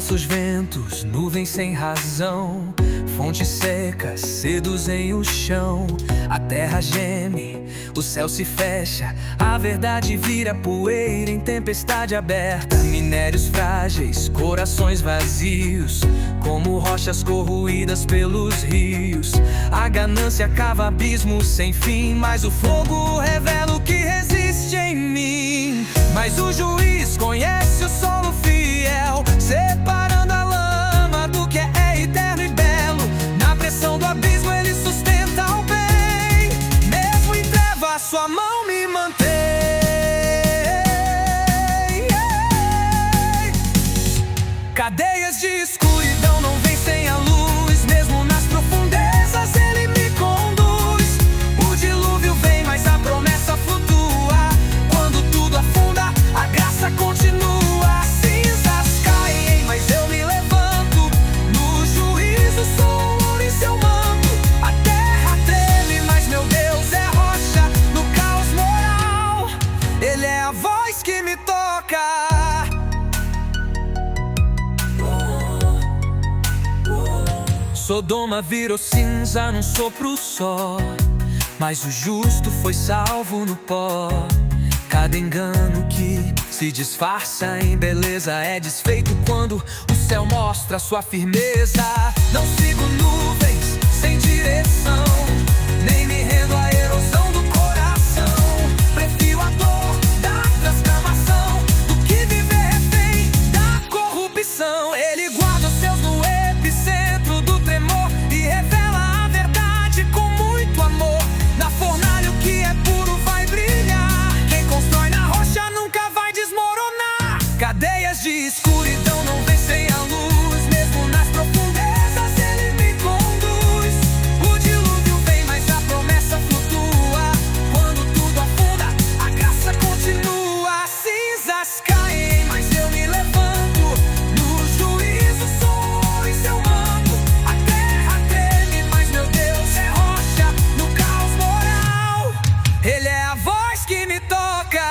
falsos ventos, nuvens sem razão, fontes secas seduzem o chão. A terra geme, o céu se fecha, a verdade vira poeira em tempestade aberta. Minérios frágeis, corações vazios, como rochas corroídas pelos rios. A ganância cava abismos sem fim, mas o fogo revela o que resiste em mim. Mas o juiz conhece o solo fiel, separando a lama do que é eterno e belo. Na pressão do abismo ele sustenta o bem, mesmo em treva sua mão me mantém. Cadeias de escuridão não vencem a luz, mesmo nas profundezas ele me conduz. O dilúvio vem, mas a promessa flutua. Quando tudo afunda, a graça continua. Cinzas caem, mas eu me levanto. No juízo sou ouro em seu manto. A terra treme, mas meu Deus é rocha. No caos moral, ele é a voz que me toca. Sodoma virou cinza num sopro só, mas o justo foi salvo no pó. Cada engano que se disfarça em beleza é desfeito quando o céu mostra sua firmeza. Não sigo nuvens sem direção, nem me rendo à erosão do coração. Prefiro a dor da transformação do que viver refém da corrupção. Ele guarda os seus no epicentro do tremor e revela a verdade com muito amor. Na fornalha o que é puro vai brilhar, quem constrói na rocha nunca vai desmoronar. Cadeias de escuridão não vencem a luz, mesmo nas profundezas ele me conduz. O dilúvio vem, mas a promessa flutua. Quando tudo afunda, a graça continua. Cinzas caem, mas eu me levanto. No juízo sou em seu manto. A terra treme, mas meu Deus é rocha. No caos moral, ele é a voz que me toca.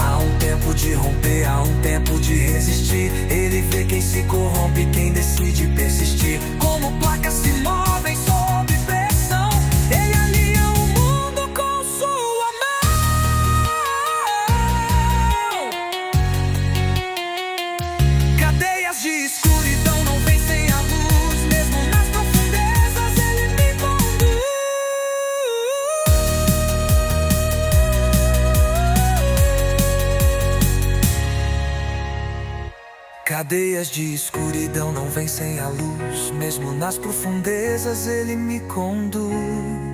Há um tempo de romper, há um tempo de resistir. Ele vê quem se corrompe, quem decide persistir. Como placas se movem sob pressão, ele alinha o mundo com sua mão. Cadeias de escuridão não vencem a luz, mesmo nas profundezas ele me conduz. Cadeias de escuridão não vencem a luz, mesmo nas profundezas ele me conduz.